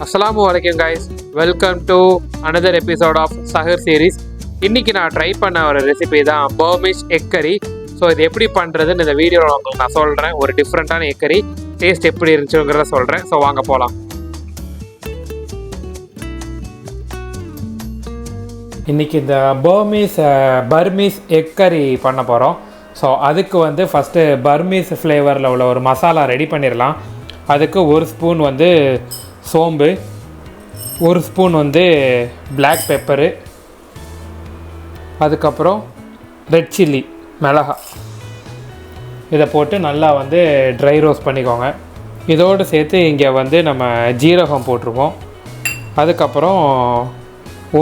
Assalamu alaikum guys, welcome to another episode of Sahar series. இன்னைக்கு நான் try பண்ண ஒரு ரெசிபி தான் Burmese Egg Curry. ஸோ இது எப்படி பண்ணுறதுன்னு இந்த வீடியோவில் உங்களுக்கு நான் சொல்கிறேன். ஒரு டிஃப்ரெண்ட்டான எக் கறி டேஸ்ட் எப்படி இருந்துச்சுங்கிறத சொல்கிறேன். ஸோ வாங்க போகலாம். இன்றைக்கி இந்த பர்மீஸ் எக் கறி பண்ண போகிறோம். ஸோ அதுக்கு வந்து ஃபஸ்ட்டு பர்மீஸ் ஃப்ளேவரில் உள்ள ஒரு மசாலா ரெடி பண்ணிடலாம். அதுக்கு ஒரு ஸ்பூன் வந்து சோம்பு, ஒரு ஸ்பூன் வந்து பிளாக் பெப்பரு, அதுக்கப்புறம் ரெட் சில்லி மிளகா, இதை போட்டு நல்லா வந்து ட்ரை ரோஸ்ட் பண்ணிக்கோங்க. இதோடு சேர்த்து இங்கே வந்து நம்ம ஜீரகம் போட்டிருக்கோம். அதுக்கப்புறம்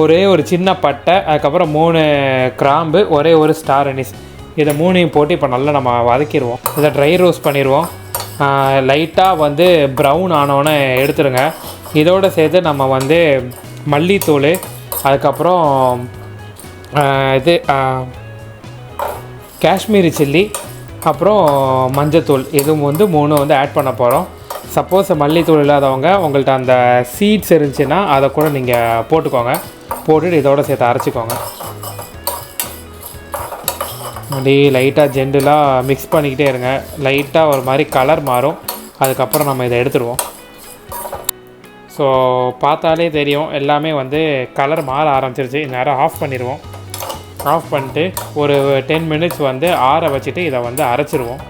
ஒரே ஒரு சின்ன பட்டை, அதுக்கப்புறம் 3 கிராம்பு, ஒரே ஒரு ஸ்டார் அனிஸ், இதை 3ஐயும் போட்டு இப்போ நல்லா நம்ம வதக்கிடுவோம். இதை ட்ரை ரோஸ்ட் பண்ணிடுவோம். லைட்டாக வந்து ப்ரௌன் ஆனோன்னு எடுத்துருங்க. இதோடு சேர்த்து நம்ம வந்து மல்லித்தூள், அதுக்கப்புறம் இது காஷ்மீரி சில்லி, அப்புறம் மஞ்சத்தூள், இது வந்து 3 வந்து ஆட் பண்ண போகிறோம். சப்போஸ் மல்லித்தூள் இல்லாதவங்க உங்கள்கிட்ட அந்த சீட்ஸ் இருந்துச்சுன்னா அதை கூட நீங்கள் போட்டுக்கோங்க. போட்டுட்டு இதோடு சேர்த்து அரைச்சிக்கோங்க. அப்படி லைட்டாக ஜென்டலாக மிக்ஸ் பண்ணிக்கிட்டே இருங்க. லைட்டாக ஒரு மாதிரி கலர் மாறும். அதுக்கப்புறம் நம்ம இதை எடுத்துடுவோம். ஸோ பார்த்தாலே தெரியும் எல்லாமே வந்து கலர் மாற ஆரம்பிச்சிருச்சு. நேரம் ஆஃப் பண்ணிடுவோம். ஆஃப் பண்ணிட்டு ஒரு 10 மினிட்ஸ் வந்து ஆற வச்சுட்டு இதை வந்து அரைச்சிடுவோம்.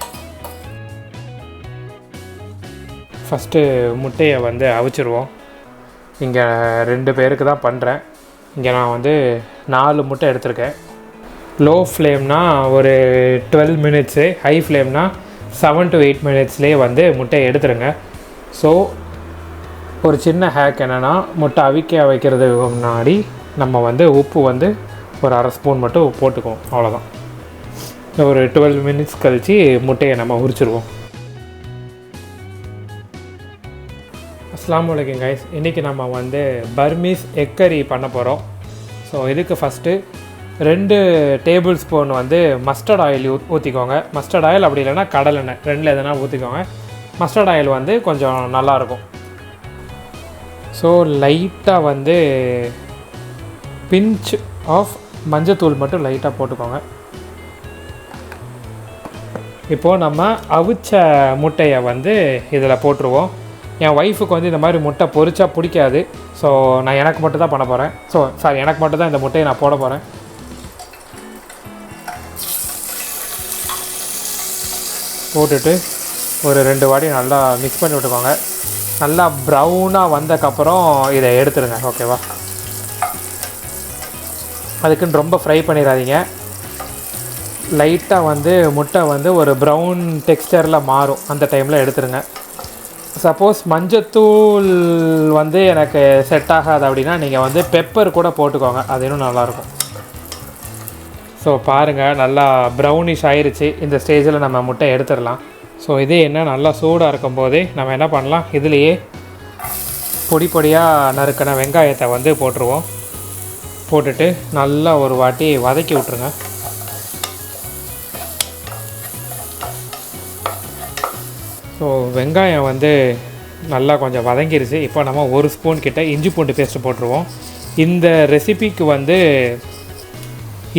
ஃபஸ்ட்டு முட்டையை வந்து அவிச்சிடுவோம். இங்கே 2 பேருக்கு தான் பண்ணுறேன். இங்கே நான் வந்து 4 முட்டை எடுத்திருக்கேன். லோ ஃப்ளேம்னா ஒரு 12 மினிட்ஸு, ஹை ஃப்ளேம்னா 7 to 8 மினிட்ஸ்லேயே வந்து முட்டையை எடுத்துருங்க. ஸோ ஒரு சின்ன ஹேக் என்னென்னா, முட்டை வைக்கிறதுக்கு முன்னாடி நம்ம வந்து உப்பு வந்து ஒரு 1/2 ஸ்பூன் மட்டும் போட்டுக்குவோம். அவ்வளோதான். ஒரு 12 மினிட்ஸ் கழித்து முட்டையை நம்ம உரிச்சிருவோம். அஸ்ஸலாமு அலைக்கும் கைஸ், இன்றைக்கி நம்ம வந்து பர்மீஸ் எக் கறி பண்ண போகிறோம். ஸோ இதுக்கு ஃபஸ்ட்டு 2 டேபிள் ஸ்பூன் வந்து மஸ்டர்ட் ஆயில் ஊற்றிக்கோங்க. மஸ்டர்ட் ஆயில் அப்படி இல்லைன்னா கடலெண்ணெய், 2ல் எதுனா ஊற்றிக்கோங்க. மஸ்டர்ட் ஆயில் வந்து கொஞ்சம் நல்லாயிருக்கும். ஸோ லைட்டாக வந்து பிஞ்ச் ஆஃப் மஞ்சத்தூள் மட்டும் லைட்டாக போட்டுக்கோங்க. இப்போது நம்ம அவிச்ச முட்டையை வந்து இதில் போட்டுருவோம். என் ஒய்ஃபுக்கு வந்து இந்த மாதிரி முட்டை பொரிச்சா பிடிக்காது. ஸோ நான் எனக்கு மட்டும் தான் பண்ண போகிறேன். எனக்கு மட்டும் தான் இந்த முட்டையை நான் போட போகிறேன். போட்டுட்டு ஒரு 2 வாட்டி நல்லா மிக்ஸ் பண்ணி விட்டுக்கோங்க. நல்லா ப்ரௌனாக வந்தக்கப்புறம் இதை எடுத்துடுங்க. ஓகேவா? அதுக்குன்னு ரொம்ப ஃப்ரை பண்ணிடாதீங்க. லைட்டாக வந்து முட்டை வந்து ஒரு ப்ரௌன் டெக்ஸ்டரில் மாறும். அந்த டைமில் எடுத்துடுங்க. சப்போஸ் மஞ்சத்தூள் வந்து எனக்கு செட் ஆகாது அப்படின்னா நீங்கள் வந்து பெப்பர் கூட போட்டுக்கோங்க. அது இன்னும் நல்லாயிருக்கும். ஸோ பாருங்கள், நல்லா ப்ரௌனிஷ் ஆயிடுச்சு. இந்த ஸ்டேஜில் நம்ம முட்டை எடுத்துடலாம். ஸோ இது என்ன நல்லா சூடாக இருக்கும்போதே நம்ம என்ன பண்ணலாம், இதுலேயே பொடியாக நறுக்கின வெங்காயத்தை வந்து போட்டுருவோம். போட்டுட்டு நல்லா ஒரு வாட்டி வதக்கி விட்ருங்க. ஸோ வெங்காயம் வந்து நல்லா கொஞ்சம் வதங்கிருச்சு. இப்போ நம்ம 1 ஸ்பூன் கிட்ட இஞ்சி பூண்டு பேஸ்ட்டு போட்டுருவோம். இந்த ரெசிபிக்கு வந்து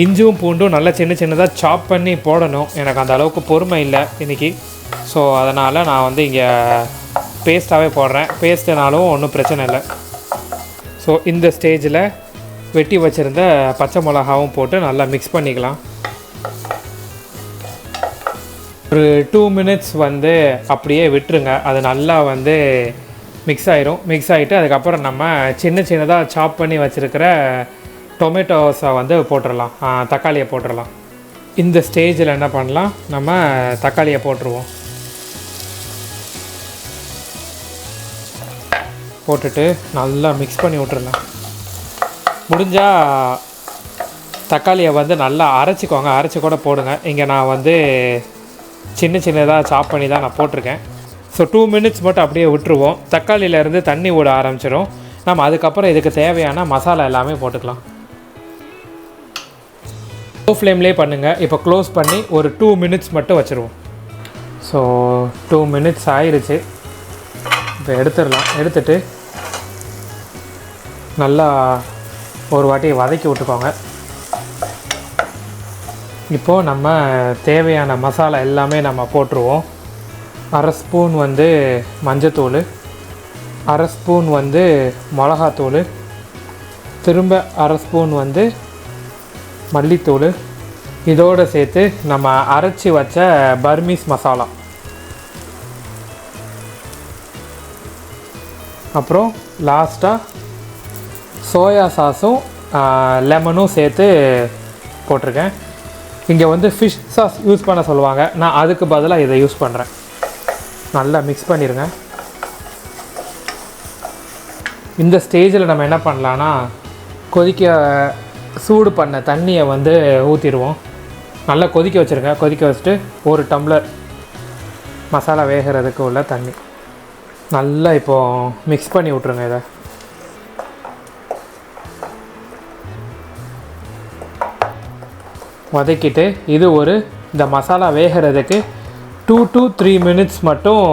இஞ்சும் பூண்டும் நல்லா சின்னதாக சாப் பண்ணி போடணும். எனக்கு அந்த அளவுக்கு பொறுமை இல்லை இன்றைக்கி. ஸோ அதனால் நான் வந்து இங்கே பேஸ்ட்டாகவே போடுறேன். பேஸ்ட்டுனாலும் ஒன்றும் பிரச்சனை இல்லை. ஸோ இந்த ஸ்டேஜில் வெட்டி வச்சுருந்த பச்சை மிளகாவும் போட்டு நல்லா மிக்ஸ் பண்ணிக்கலாம். ஒரு 2 மினிட்ஸ் வந்து அப்படியே விட்டுருங்க. அது நல்லா வந்து மிக்ஸ் ஆகிரும். மிக்ஸ் ஆகிட்டு அதுக்கப்புறம் நம்ம சின்னதாக சாப் பண்ணி வச்சுருக்கிற டொமேட்டோஸை வந்து போட்டுடலாம். தக்காளியை போட்டுடலாம். இந்த ஸ்டேஜில் என்ன பண்ணலாம், நம்ம தக்காளியை போட்டுருவோம். போட்டுட்டு நல்லா மிக்ஸ் பண்ணி விட்டுறலாம். முடிஞ்சால் தக்காளியை வந்து நல்லா அரைச்சிக்கோங்க. அரைச்சி கூட போடுங்க. இங்கே நான் வந்து சின்னதாக சாப் பண்ணி தான் நான் போட்டிருக்கேன். ஸோ 2 மினிட்ஸ் மட்டும் அப்படியே விட்டுருவோம். தக்காளியிலேருந்து தண்ணி விட ஆரம்பிச்சிடும். நம்ம அதுக்கப்புறம் இதுக்கு தேவையான மசாலா எல்லாமே போட்டுக்கலாம். லோ ஃப்ளேம்லேயே பண்ணுங்கள். இப்போ க்ளோஸ் பண்ணி ஒரு 2 மினிட்ஸ் மட்டும் வச்சுருவோம். ஸோ 2 மினிட்ஸ் ஆயிடுச்சு. இப்போ எடுத்துடலாம். எடுத்துகிட்டு நல்லா ஒரு வாட்டி வதக்கி விட்டுக்கோங்க. இப்போது நம்ம தேவையான மசாலா எல்லாமே நம்ம போட்டுருவோம். 1/2 ஸ்பூன் வந்து மஞ்சத்தூள், 1/2 ஸ்பூன் வந்து மிளகாத்தூள், திரும்ப 1/2 ஸ்பூன் வந்து மல்லித்தூள், இதோடு சேர்த்து நம்ம அரைச்சி வச்ச பர்மீஸ் மசாலா, அப்புறம் லாஸ்ட்டாக சோயா சாஸும் லெமனும் சேர்த்து போட்டிருக்கேன். இங்கே வந்து ஃபிஷ் சாஸ் யூஸ் பண்ண சொல்லுவாங்க, நான் அதுக்கு பதிலாக இதை யூஸ் பண்ணுறேன். நல்லா மிக்ஸ் பண்ணிடுங்க. இந்த ஸ்டேஜில் நம்ம என்ன பண்ணலான்னா, சூடு பண்ண தண்ணியை வந்து ஊற்றிடுவோம். நல்லா கொதிக்க வச்சுருங்க. கொதிக்க வச்சுட்டு 1 டம்ளர் மசாலா வேகிறதுக்கு உள்ள தண்ணி நல்லா இப்போது மிக்ஸ் பண்ணி விட்ருங்க. இதை வதக்கிட்டு இது இந்த மசாலா வேகிறதுக்கு 2 to 3 மினிட்ஸ் மட்டும்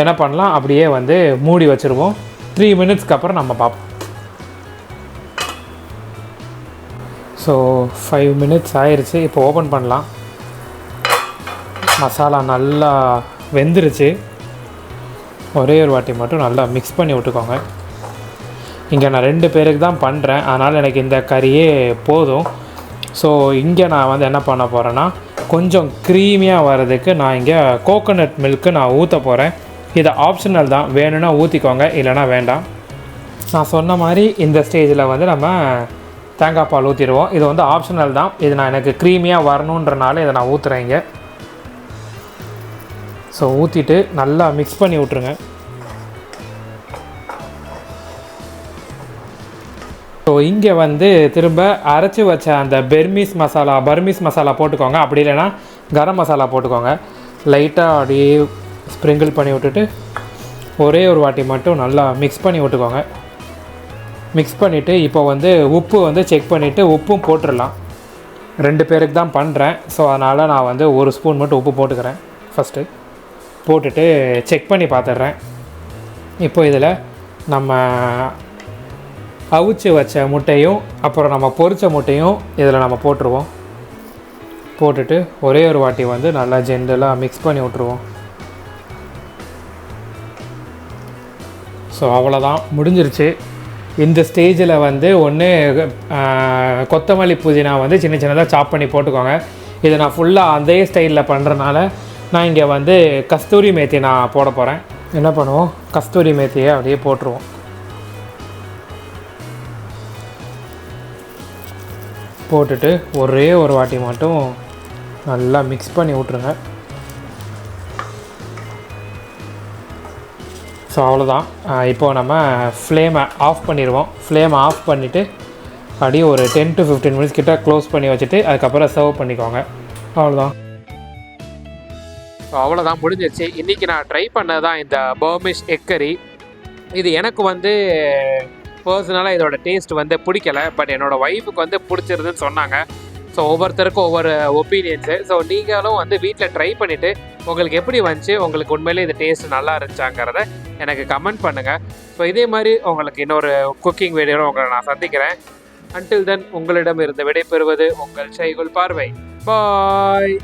என்ன பண்ணலாம், அப்படியே வந்து மூடி வச்சுருவோம். 3 மினிட்ஸ்க்கு அப்புறம் நம்ம பார்ப்போம். ஸோ 5 மினிட்ஸ் ஆயிடுச்சு. இப்போ ஓப்பன் பண்ணலாம். மசாலா நல்லா வெந்துருச்சு. ஒரே ஒரு வாட்டி மட்டும் நல்லா மிக்ஸ் பண்ணி விட்டுக்கோங்க. இங்கே நான் 2 பேருக்கு தான் பண்ணுறேன், அதனால் எனக்கு இந்த கறியே போதும். ஸோ இங்கே நான் வந்து என்ன பண்ண போகிறேன்னா, கொஞ்சம் க்ரீமியாக வர்றதுக்கு நான் இங்கே கோகோனட் மில்க்கு நான் ஊற்ற போகிறேன். இது ஆப்ஷனல் தான், வேணும்னா ஊற்றிக்கோங்க, இல்லைனா வேண்டாம். நான் சொன்ன மாதிரி இந்த ஸ்டேஜில் வந்து நம்ம தேங்காய் பால் ஊற்றிடுவோம். இது வந்து ஆப்ஷனல் தான், இது நான் எனக்கு க்ரீமியாக வரணுன்றனால இதை நான் ஊற்றுறேன் இங்கே. ஸோ ஊற்றிட்டு நல்லா மிக்ஸ் பண்ணி விட்ருங்க. ஸோ இங்கே வந்து திரும்ப அரைச்சி வச்ச அந்த பர்மீஸ் மசாலா போட்டுக்கோங்க. அப்படி இல்லைன்னா கரம் மசாலா போட்டுக்கோங்க. லைட்டாக அப்படியே ஸ்ப்ரிங்கிள் பண்ணி விட்டுட்டு ஒரே ஒரு வாட்டி மட்டும் நல்லா மிக்ஸ் பண்ணி விட்டுக்கோங்க. மிக்ஸ் பண்ணிவிட்டு இப்போ வந்து உப்பு வந்து செக் பண்ணிவிட்டு உப்பும் போட்டுடலாம். 2 பேருக்கு தான் பண்ணுறேன், ஸோ அதனால் நான் வந்து 1 ஸ்பூன் மட்டும் உப்பு போட்டுக்கிறேன். ஃபஸ்ட்டு போட்டுட்டு செக் பண்ணி பார்த்துட்றேன். இப்போ இதில் நம்ம அவிச்சு வச்ச முட்டையும் அப்புறம் நம்ம பொரிச்ச முட்டையும் இதில் நம்ம போட்டுருவோம். போட்டுட்டு ஒரே ஒரு வாட்டி வந்து நல்லா ஜென்ரலாக மிக்ஸ் பண்ணி விட்ருவோம். ஸோ அவ்வளோதான், முடிஞ்சிருச்சு. இந்த ஸ்டேஜில் வந்து ஒன்று கொத்தமல்லி புதினா வந்து சின்ன சின்னதாக சாப் பண்ணி போட்டுக்கோங்க. இதை நான் ஃபுல்லாக அதே ஸ்டைலில் பண்ணுறனால நான் இங்கே வந்து கஸ்தூரி மேத்தி நான் போட போகிறேன். என்ன பண்ணுவோம், கஸ்தூரி மேத்தியை அப்படியே போட்டுருவோம். போட்டுட்டு ஒரே ஒரு வாட்டி மட்டும் நல்லா மிக்ஸ் பண்ணி விட்ருங்க. ஸோ அவ்வளோதான். இப்போது நம்ம ஃப்ளேமை ஆஃப் பண்ணிடுவோம். ஃப்ளேமை ஆஃப் பண்ணிவிட்டு அப்படியே ஒரு 10 to 15 மினிட்ஸ் கிட்ட க்ளோஸ் பண்ணி வச்சுட்டு அதுக்கப்புறம் சர்வ் பண்ணிக்கோங்க. அவ்வளோதான். ஸோ அவ்வளோதான், முடிஞ்சிருச்சு. இன்றைக்கி நான் ட்ரை பண்ணது தான் இந்த பர்மீஸ் எக் கறி. இது எனக்கு வந்து பர்சனலாக இதோட டேஸ்ட் வந்து பிடிக்கல, பட் என்னோடய ஒய்ஃபுக்கு வந்து பிடிச்சிருதுன்னு சொன்னாங்க. ஸோ ஒவ்வொருத்தருக்கும் ஒவ்வொரு ஒப்பீனியன்ஸு. ஸோ நீங்களும் வந்து வீட்டில் ட்ரை பண்ணிவிட்டு உங்களுக்கு எப்படி வந்துச்சு, உங்களுக்கு உண்மையிலே இந்த டேஸ்ட் நல்லா இருந்துச்சாங்கிறத எனக்கு கமெண்ட் பண்ணுங்கள். ஸோ இதே மாதிரி உங்களுக்கு இன்னொரு குக்கிங் வீடியோவில் உங்களை நான் சந்திக்கிறேன். அன்டில் தென் உங்களிடம் இருந்து விடைபெறுவது உங்கள் ஷைகுல் பார்வை. பாய்.